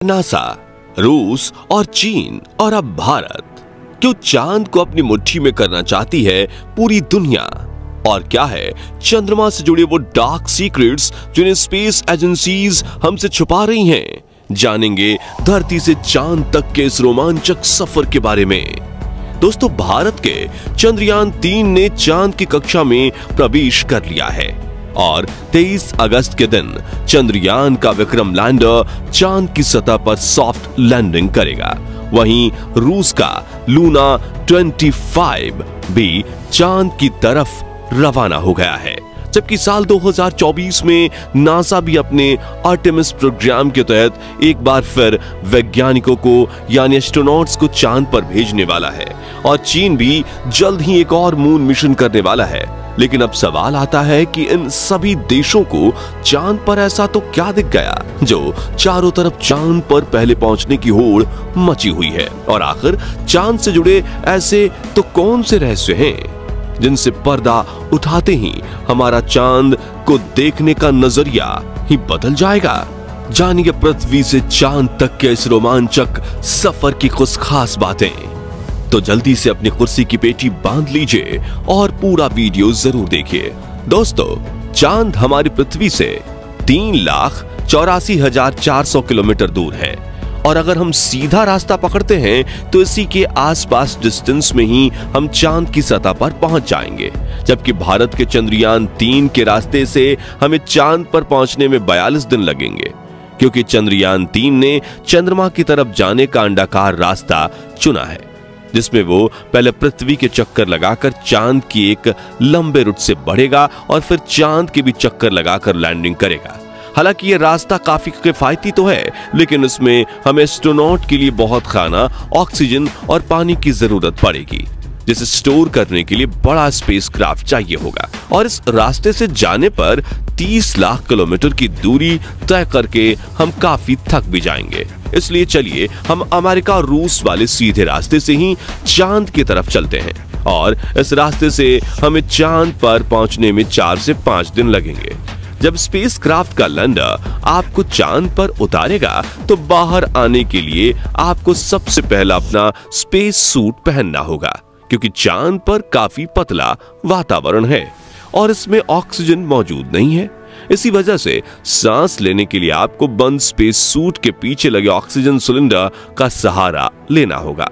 NASA, रूस और चीन और अब भारत क्यों चांद को अपनी मुट्ठी में करना चाहती है पूरी दुनिया? और क्या है चंद्रमा से जुड़े वो डार्क सीक्रेट्स जिन्हें स्पेस एजेंसीज हमसे छुपा रही हैं? जानेंगे धरती से चांद तक के इस रोमांचक सफर के बारे में। दोस्तों, भारत के चंद्रयान 3 ने चांद की कक्षा में प्रवेश कर लिया है और 23 अगस्त के दिन चंद्रयान का विक्रम लैंडर चांद की सतह पर सॉफ्ट लैंडिंग करेगा। वहीं रूस का लूना 25 भी चांद की तरफ रवाना हो गया है, जबकि साल 2024 में नासा भी अपने आर्टेमिस प्रोग्राम के तहत एक बार फिर वैज्ञानिकों को यानी एस्ट्रोनॉट्स को चांद पर भेजने वाला है और चीन भी जल्द ही एक और मून मिशन करने वाला है। लेकिन अब सवाल आता है कि इन सभी देशों को चांद पर ऐसा तो क्या दिख गया जो चारों तरफ चांद पर पहले पहुंचने की होड़ मची हुई है? और आखिर चांद से जुड़े ऐसे तो कौन से रहस्य हैं जिनसे पर्दा उठाते ही हमारा चांद को देखने का नजरिया ही बदल जाएगा? जानिए पृथ्वी से चांद तक के इस रोमांचक सफर की कुछ खास बातें। तो जल्दी से अपनी कुर्सी की पेटी बांध लीजिए और पूरा वीडियो जरूर देखिए। दोस्तों, चांद हमारी पृथ्वी से 3,84,400 किलोमीटर दूर है और अगर हम सीधा रास्ता पकड़ते हैं तो इसी के आसपास डिस्टेंस में ही हम चांद की सतह पर पहुंच जाएंगे। जबकि भारत के चंद्रयान 3 के रास्ते से हमें चांद पर पहुंचने में 42 दिन लगेंगे, क्योंकि चंद्रयान 3 ने चंद्रमा की तरफ जाने का अंडाकार रास्ता चुना है, जिसमें वो पहले पृथ्वी के चक्कर लगाकर चांद की एक लंबे रूट से बढ़ेगा और फिर चांद के भी चक्कर लगाकर लैंडिंग करेगा। हालांकि ये रास्ता काफी किफायती तो है, लेकिन इसमें हमें एस्ट्रोनॉट के लिए बहुत खाना, ऑक्सीजन और पानी की जरूरत पड़ेगी, जिसे स्टोर करने के लिए बड़ा स्पेसक्राफ्ट चाहिए होगा। और इस रास्ते से जाने पर 30 लाख किलोमीटर की दूरी तय करके हम काफी थक भी जाएंगे। इसलिए चलिए हम अमेरिका और रूस वाले सीधे रास्ते से ही चांद की तरफ चलते हैं और इस रास्ते से हमें चांद पर पहुंचने में 4 से 5 दिन लगेंगे। जब स्पेसक्राफ्ट का लैंडर आपको चांद पर उतारेगा तो बाहर आने के लिए आपको सबसे पहला अपना स्पेस सूट पहनना होगा, क्योंकि चांद पर काफी पतला वातावरण है और इसमें ऑक्सीजन मौजूद नहीं है। इसी वजह से सांस लेने के लिए आपको बंद स्पेस सूट के पीछे लगे ऑक्सीजन सिलेंडर का सहारा लेना होगा।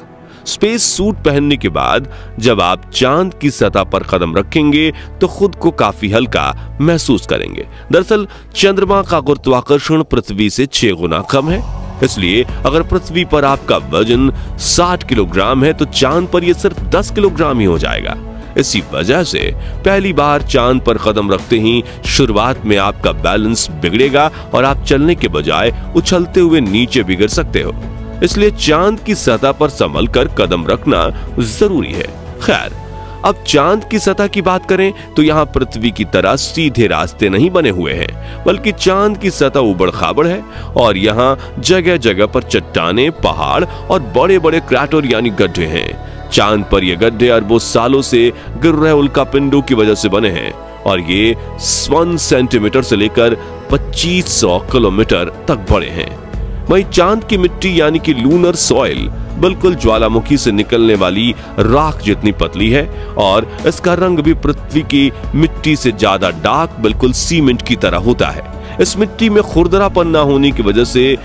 स्पेस सूट पहनने के बाद जब आप चांद की सतह पर कदम रखेंगे तो खुद को काफी हल्का महसूस करेंगे। दरअसल चंद्रमा का गुरुत्वाकर्षण पृथ्वी से 6 गुना कम है, इसलिए अगर पृथ्वी पर आपका वजन 60 किलोग्राम है तो चांद पर यह सिर्फ 10 किलोग्राम ही हो जाएगा। इसी वजह से पहली बार चांद पर कदम रखते ही शुरुआत में आपका बैलेंस बिगड़ेगा और आप चलने के बजाय उछलते हुए नीचे भी गिर सकते हो। इसलिए चांद की सतह पर संभल कर कदम रखना जरूरी है। खैर, अब चांद की सतह की बात करें तो यहाँ पृथ्वी की तरह सीधे रास्ते नहीं बने हुए हैं, बल्कि चांद की सतह उबड़ खाबड़ है और यहाँ जगह जगह पर चट्टाने, पहाड़ और बड़े बड़े क्रैटर यानी गड्ढे हैं। चांद पर ये गड्ढे अरबों सालों से गिर रहे उल्कापिंडों की वजह से बने हैं और ये 1 सेंटीमीटर से लेकर 2500 किलोमीटर तक बड़े हैं। वहीं चांद की मिट्टी यानी कि लूनर सॉइल बिल्कुल ज्वालामुखी से निकलने वाली राख जितनी पतली है और इसका रंग भी पृथ्वी की मिट्टी से ज्यादा डार्क, बिल्कुल सीमेंट की तरह होता है। इस मिट्टी में खुरदरापन न होने की वजह से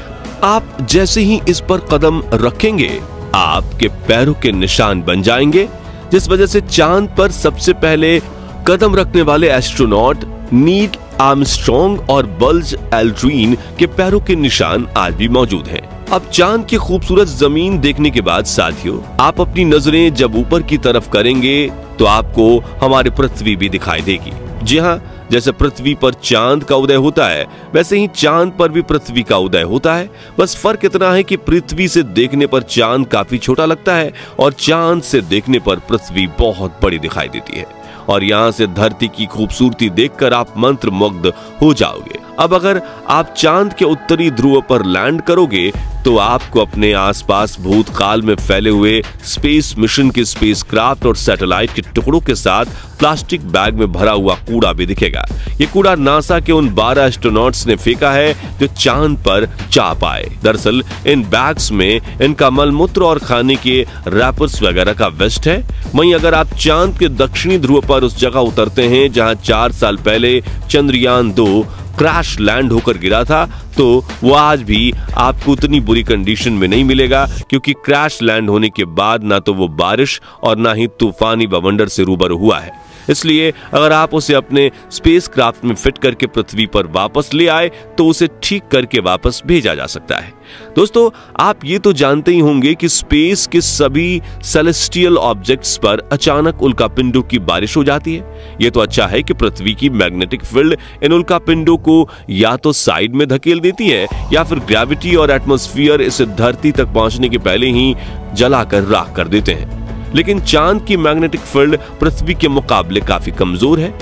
आप जैसे ही इस पर कदम रखेंगे आपके पैरों के निशान बन जाएंगे, जिस वजह से चांद पर सबसे पहले कदम रखने वाले एस्ट्रोनॉट नील आर्मस्ट्रॉन्ग और बल्ज एल्ड्रिन के पैरों के निशान आज भी मौजूद हैं। अब चांद की खूबसूरत जमीन देखने के बाद साथियों, आप अपनी नजरें जब ऊपर की तरफ करेंगे तो आपको हमारी पृथ्वी भी दिखाई देगी। जी हाँ, जैसे पृथ्वी पर चांद का उदय होता है वैसे ही चांद पर भी पृथ्वी का उदय होता है। बस फर्क इतना है कि पृथ्वी से देखने पर चांद काफी छोटा लगता है और चांद से देखने पर पृथ्वी बहुत बड़ी दिखाई देती है। और यहाँ से धरती की खूबसूरती देखकर आप मंत्रमुग्ध हो जाओगे। अब अगर आप चांद के उत्तरी ध्रुव पर लैंड करोगे तो आपको अपने आसपास भूतकाल में फैले हुए स्पेस मिशन के स्पेसक्राफ्ट और सैटेलाइट के टुकड़ों के साथ प्लास्टिक बैग में भरा हुआ कूड़ा भी दिखेगा। ये कूड़ा नासा के उन 12 एस्ट्रोनॉट्स ने फेंका है जो चांद पर जा पाए। दरअसल इन बैग्स में इनका मलमूत्र और खाने के रैपर्स वगैरह का वेस्ट है। वहीं अगर आप चांद के दक्षिणी ध्रुव पर उस जगह उतरते हैं जहां 4 साल पहले चंद्रयान 2 क्रैश लैंड होकर गिरा था, तो वो आज भी आपको उतनी बुरी कंडीशन में नहीं मिलेगा, क्योंकि क्रैश लैंड होने के बाद ना तो वो बारिश और ना ही तूफानी बवंडर से रूबरू हुआ है। इसलिए अगर आप उसे अपने स्पेसक्राफ्ट में फिट करके पृथ्वी पर वापस ले आए तो उसे ठीक करके वापस भेजा जा सकता है। दोस्तों, आप ये तो जानते ही होंगे कि स्पेस के सभी सेलेस्टियल ऑब्जेक्ट्स पर अचानक उल्कापिंडों की बारिश हो जाती है। ये तो अच्छा है कि पृथ्वी की मैग्नेटिक फील्ड इन उल्कापिंडों को या तो साइड में धकेल देती है या फिर ग्रेविटी और एटमॉस्फेयर इसे धरती तक पहुंचने के पहले ही जलाकर राख कर देते हैं। लेकिन चांद की मैग्नेटिक फील्ड पृथ्वी के मुकाबले काफी कमजोर है।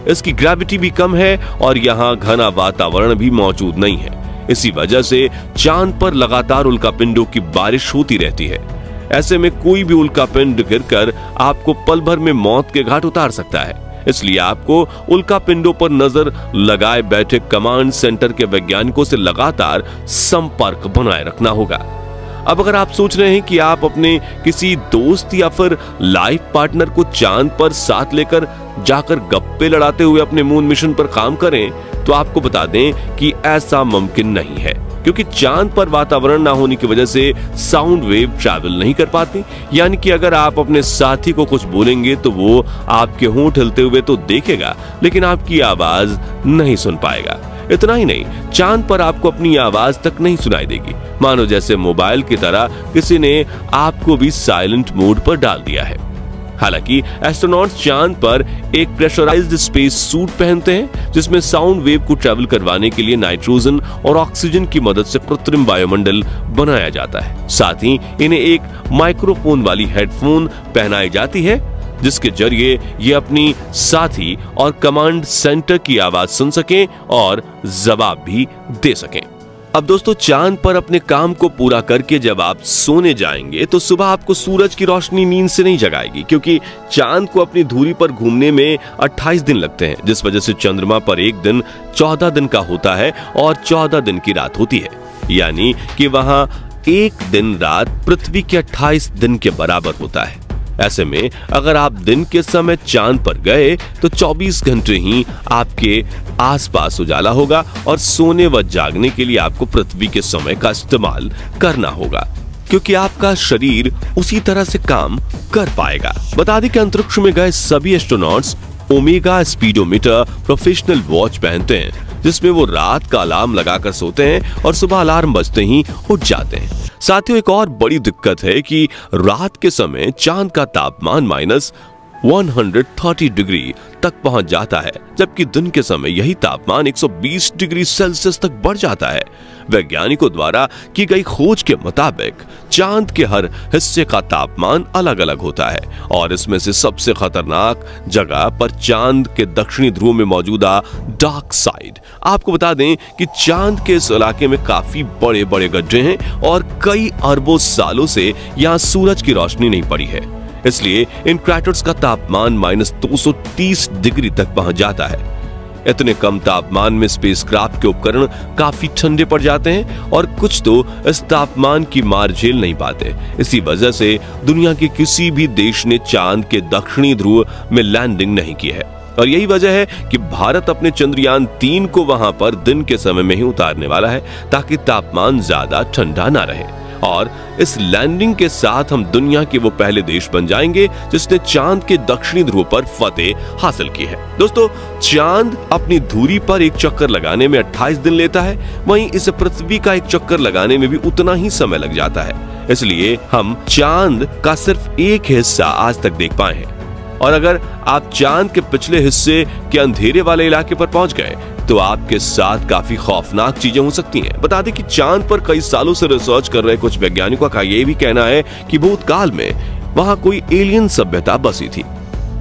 इसकी ग्रेविटी भी कम है और यहाँ घना वातावरण भी मौजूद नहीं है। इसी वजह से चांद पर लगातार उल्कापिंडों की बारिश होती रहती है। ऐसे में कोई भी उल्कापिंड गिरकर आपको पल भर में मौत के घाट उतार सकता है। इसलिए आपको उल्कापिंडों पर नजर लगाए बैठे कमांड सेंटर के वैज्ञानिकों से लगातार संपर्क बनाए रखना होगा। अब अगर आप सोच रहे हैं कि आप अपने किसी दोस्त या फिर लाइफ पार्टनर को चांद पर साथ लेकर जाकर गप्पे लड़ाते हुए अपने मून मिशन पर काम करें, तो आपको बता दें कि ऐसा मुमकिन नहीं है, क्योंकि चांद पर वातावरण ना होने की वजह से साउंड वेव ट्रैवल नहीं कर पाती। यानी कि अगर आप अपने साथी को कुछ बोलेंगे तो वो आपके होंठ हिलते हुए तो देखेगा, लेकिन आपकी आवाज नहीं सुन पाएगा। इतना ही नहीं, चांद पर आपको अपनी आवाज तक नहीं सुनाई देगी, मानो जैसे मोबाइल की तरह किसी ने आपको भी साइलेंट मोड पर डाल दिया है। हालांकि एस्ट्रोनॉट्स चांद पर एक प्रेशराइज्ड स्पेस सूट पहनते हैं, जिसमें साउंड वेव को ट्रैवल करवाने के लिए नाइट्रोजन और ऑक्सीजन की मदद से कृत्रिम वायुमंडल बनाया जाता है। साथ ही इन्हें एक माइक्रोफोन वाली हेडफोन पहनाई जाती है, जिसके जरिए ये अपनी साथी और कमांड सेंटर की आवाज सुन सकें और जवाब भी दे सकें। अब दोस्तों, चांद पर अपने काम को पूरा करके जब आप सोने जाएंगे तो सुबह आपको सूरज की रोशनी नींद से नहीं जगाएगी, क्योंकि चांद को अपनी धुरी पर घूमने में 28 दिन लगते हैं, जिस वजह से चंद्रमा पर एक दिन 14 दिन का होता है और 14 दिन की रात होती है। यानी कि वहां एक दिन रात पृथ्वी के 28 दिन के बराबर होता है। ऐसे में अगर आप दिन के समय चांद पर गए तो 24 घंटे ही आपके आसपास उजाला होगा और सोने व जागने के लिए आपको पृथ्वी के समय का इस्तेमाल करना होगा, क्योंकि आपका शरीर उसी तरह से काम कर पाएगा। बता दें कि अंतरिक्ष में गए सभी astronauts omega speedometer professional watch पहनते हैं, जिसमें वो रात का अलार्म लगाकर सोते हैं और सुबह अलार्म बजते ही उठ जाते हैं। साथियों, एक और बड़ी दिक्कत है कि रात के समय चांद का तापमान -130 डिग्री तक पहुंच जाता है, जबकि दिन के समय यही तापमान 120 डिग्री सेल्सियस तक बढ़ जाता है। वैज्ञानिकों द्वारा की गई खोज के मुताबिक चांद के हर हिस्से का तापमान अलग अलग होता है और इसमें से सबसे खतरनाक जगह पर चांद के दक्षिणी ध्रुव में मौजूदा डार्क साइड। आपको बता दें कि चांद के इस इलाके में काफी बड़े बड़े गड्ढे हैं और कई अरबों सालों से यहाँ सूरज की रोशनी नहीं पड़ी है। इसलिए इन क्रैटर्स का तापमान -230 डिग्री तक पहुंच जाता है। इतने कम तापमान में स्पेसक्राफ्ट के उपकरण काफी ठंडे पड़ जाते हैं और कुछ तो इस तापमान की मार झेल नहीं पाते। इसी वजह से दुनिया के किसी भी देश ने चांद के दक्षिणी ध्रुव में लैंडिंग नहीं की है और यही वजह है कि भारत अपने चंद्रयान 3 को वहां पर दिन के समय में ही उतारने वाला है, ताकि तापमान ज्यादा ठंडा ना रहे। और इस लैंडिंग के साथ हम दुनिया के वो पहले देश बन जाएंगे जिसने चांद के दक्षिणी ध्रुव पर फतेह हासिल की है। दोस्तों, चांद अपनी धुरी पर एक चक्कर लगाने में 28 दिन लेता है, वहीं इसे पृथ्वी का एक चक्कर लगाने में भी उतना ही समय लग जाता है। इसलिए हम चांद का सिर्फ एक हिस्सा आज तक देख पाए हैं और अगर आप चांद के पिछले हिस्से के अंधेरे वाले इलाके पर पहुंच गए तो आपके साथ काफी खौफनाक चीजें हो सकती हैं। बता दें कि चांद पर कई सालों से रिसर्च कर रहे कुछ वैज्ञानिकों का यह भी कहना है कि भूतकाल में वहां कोई एलियन सभ्यता बसी थी।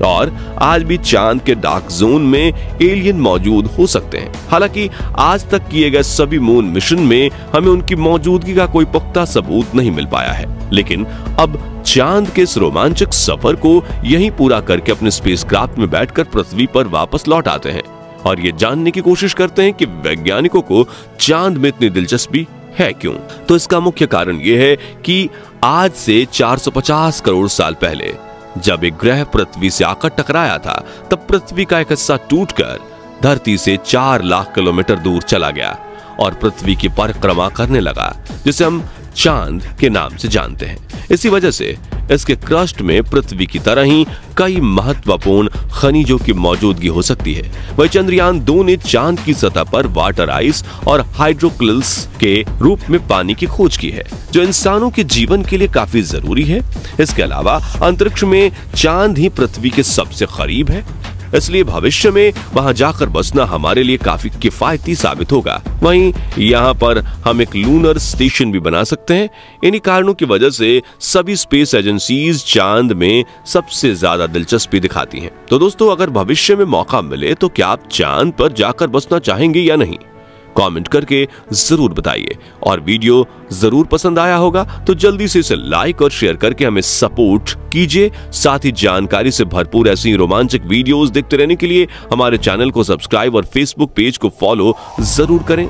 और आज भी चांद के डार्क जोन में एलियन मौजूद हो सकते हैं। हालांकि आज तक किए गए सभी मून मिशन में हमें उनकी मौजूदगी का कोई पुख्ता सबूत नहीं मिल पाया है, लेकिन अब चांद के इस रोमांचक सफर को यहीं पूरा करके अपने स्पेसक्राफ्ट में बैठकर पृथ्वी पर वापस लौट आते हैं और ये जानने की कोशिश करते हैं कि वैज्ञानिकों को चांद में इतनी दिलचस्पी है क्यों। तो इसका मुख्य कारण यह है कि आज से 450 करोड़ साल पहले जब एक ग्रह पृथ्वी से आकर टकराया था, तब पृथ्वी का एक हिस्सा टूटकर धरती से 4 लाख किलोमीटर दूर चला गया और पृथ्वी की परिक्रमा करने लगा, जिसे हम चांद के नाम से जानते हैं। इसी वजह से इसके क्रस्ट में पृथ्वी की तरह ही कई महत्वपूर्ण खनिजों की मौजूदगी हो सकती है। वही चंद्रयान 2 ने चांद की सतह पर वाटर आइस और हाइड्रोक्लिल्स के रूप में पानी की खोज की है, जो इंसानों के जीवन के लिए काफी जरूरी है। इसके अलावा अंतरिक्ष में चांद ही पृथ्वी के सबसे करीब है, इसलिए भविष्य में वहां जाकर बसना हमारे लिए काफी किफायती साबित होगा। वहीं यहाँ पर हम एक लूनर स्टेशन भी बना सकते हैं। इन्हीं कारणों की वजह से सभी स्पेस एजेंसीज चांद में सबसे ज्यादा दिलचस्पी दिखाती हैं। तो दोस्तों, अगर भविष्य में मौका मिले तो क्या आप चांद पर जाकर बसना चाहेंगे या नहीं? कमेंट करके जरूर बताइए। और वीडियो जरूर पसंद आया होगा तो जल्दी से इसे लाइक और शेयर करके हमें सपोर्ट कीजिए। साथ ही जानकारी से भरपूर ऐसी रोमांचक वीडियोस देखते रहने के लिए हमारे चैनल को सब्सक्राइब और फेसबुक पेज को फॉलो जरूर करें।